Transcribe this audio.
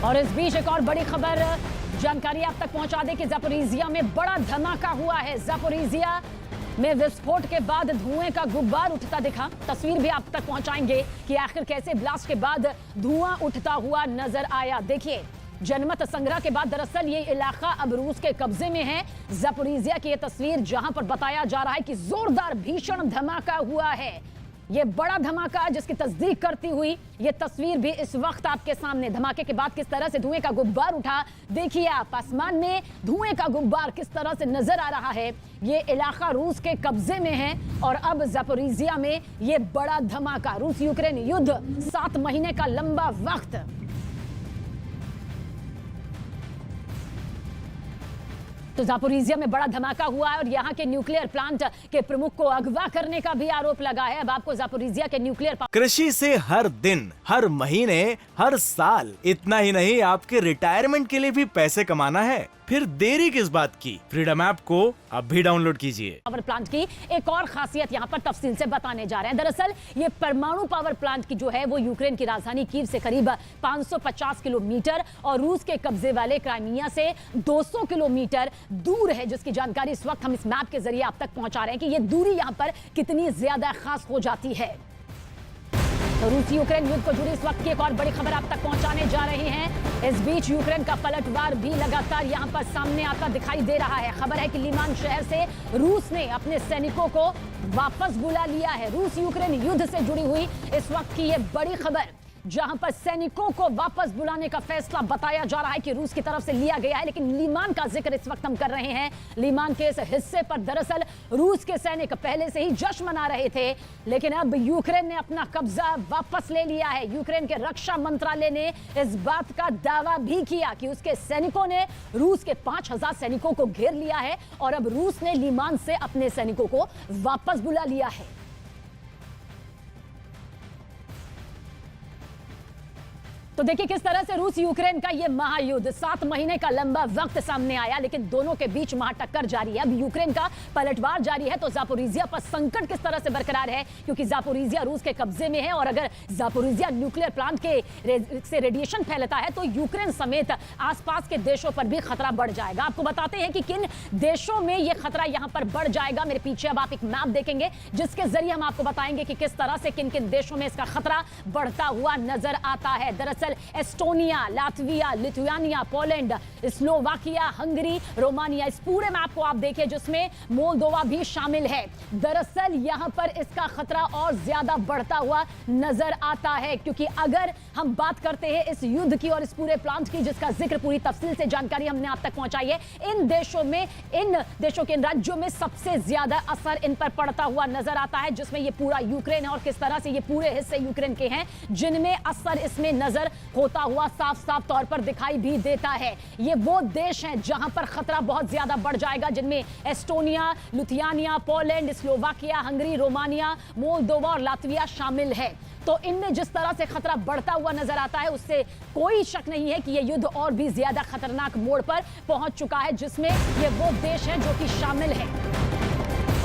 और इस बीच एक और बड़ी खबर जानकारी आप तक पहुंचा दें कि ज़पोरिज़िया में बड़ा धमाका हुआ है। ज़पोरिज़िया में विस्फोट के बाद धुएं का गुब्बार उठता दिखा। तस्वीर भी आप तक पहुंचाएंगे कि आखिर कैसे ब्लास्ट के बाद धुआं उठता हुआ नजर आया। देखिए, जनमत संग्रह के बाद दरअसल ये इलाका अब रूस के कब्जे में है। ज़पोरिज़िया की ये तस्वीर जहां पर बताया जा रहा है कि जोरदार भीषण धमाका हुआ है। ये बड़ा धमाका जिसकी तस्दीक करती हुई ये तस्वीर भी इस वक्त आपके सामने। धमाके के बाद किस तरह से धुएं का गुब्बार उठा, देखिए आप। आसमान में धुएं का गुब्बार किस तरह से नजर आ रहा है। ये इलाका रूस के कब्जे में है और अब ज़पोरिज़िया में ये बड़ा धमाका। रूस यूक्रेन युद्ध 7 महीने का लंबा वक्त। तो ज़पोरिज़िया में बड़ा धमाका हुआ है और यहाँ के न्यूक्लियर प्लांट के प्रमुख को अगवा करने का भी आरोप लगा है। अब आपको ज़पोरिज़िया के न्यूक्लियर कृषि से हर दिन, हर महीने, हर साल, इतना ही नहीं आपके रिटायरमेंट के लिए भी पैसे कमाना है, फिर देरी किस बात की। फ्रीडम ऐप को अब भी डाउनलोड कीजिए। पावर प्लांट की एक और खासियत यहाँ पर तफसील से बताने जा रहे हैं। दरअसल ये परमाणु पावर प्लांट की जो है वो यूक्रेन की राजधानी कीव से करीब 550 किलोमीटर और रूस के कब्जे वाले क्राइमिया से 200 किलोमीटर दूर है, जिसकी जानकारी इस वक्त हम इस मैप के जरिए आप तक पहुंचा रहे हैं कि ये दूरी यहाँ पर कितनी ज्यादा खास हो जाती है। तो रूसी यूक्रेन युद्ध को जुड़ी इस वक्त की एक और बड़ी खबर आप तक पहुंचाने जा रहे हैं। इस बीच यूक्रेन का पलटवार भी लगातार यहां पर सामने आता दिखाई दे रहा है। खबर है कि लीमान शहर से रूस ने अपने सैनिकों को वापस बुला लिया है। रूस यूक्रेन युद्ध से जुड़ी हुई इस वक्त की यह बड़ी खबर, जहां पर सैनिकों को वापस बुलाने का फैसला बताया जा रहा है कि रूस की तरफ से लिया गया है। लेकिन लीमान का जिक्र इस वक्त हम कर रहे हैं। लीमान के इस हिस्से पर दरअसल रूस के सैनिक पहले से ही जश्न मना रहे थे, लेकिन अब यूक्रेन ने अपना कब्जा वापस ले लिया है। यूक्रेन के रक्षा मंत्रालय ने इस बात का दावा भी किया कि उसके सैनिकों ने रूस के 5000 सैनिकों को घेर लिया है और अब रूस ने लीमान से अपने सैनिकों को वापस बुला लिया है। तो देखिए किस तरह से रूस यूक्रेन का ये महायुद्ध 7 महीने का लंबा वक्त सामने आया, लेकिन दोनों के बीच महाटक्कर जारी है। अब यूक्रेन का पलटवार जारी है तो ज़पोरिज़िया पर संकट किस तरह से बरकरार है, क्योंकि ज़पोरिज़िया रूस के कब्जे में है और अगर ज़पोरिज़िया न्यूक्लियर प्लांट से रेडिएशन फैलता है तो यूक्रेन समेत आसपास के देशों पर भी खतरा बढ़ जाएगा। आपको बताते हैं कि किन देशों में यह खतरा यहां पर बढ़ जाएगा। मेरे पीछे अब आप एक मैप देखेंगे जिसके जरिए हम आपको बताएंगे कि किस तरह से किन किन देशों में इसका खतरा बढ़ता हुआ नजर आता है। दरअसल Estonia, Latvia, Lithuania, Poland, Slovakia, Hungary, Romania, इस पूरे मैप को आप देखिए जिसमें मोल्दोवा भी शामिल है। दरअसल यहां पर इसका खतरा और ज्यादा बढ़ता हुआ नजर आता है, क्योंकि अगर हम बात करते हैं इस युद्ध की और इस पूरे प्लांट की जिसका जिक्र पूरी तफसील से जानकारी हमने आप तक पहुंचाई है, इन देशों के इन राज्यों में सबसे ज्यादा असर इन पर पड़ता हुआ नजर आता है, जिसमें ये पूरा यूक्रेन है और किस तरह से ये पूरे हिस्से यूक्रेन के हैं जिनमें असर इसमें नजर होता हुआ साफ साफ तौर पर दिखाई भी देता है। ये वो देश हैं जहां पर खतरा बहुत ज्यादा बढ़ जाएगा, जिनमें Estonia, Lithuania, Poland, Slovakia, Hungary, Romania, Moldova और लातविया शामिल है। तो इनमें जिस तरह से खतरा बढ़ता हुआ नजर आता है उससे कोई शक नहीं है कि यह युद्ध और भी ज्यादा खतरनाक मोड़ पर पहुंच चुका है, जिसमें ये वो देश हैं जो कि शामिल है।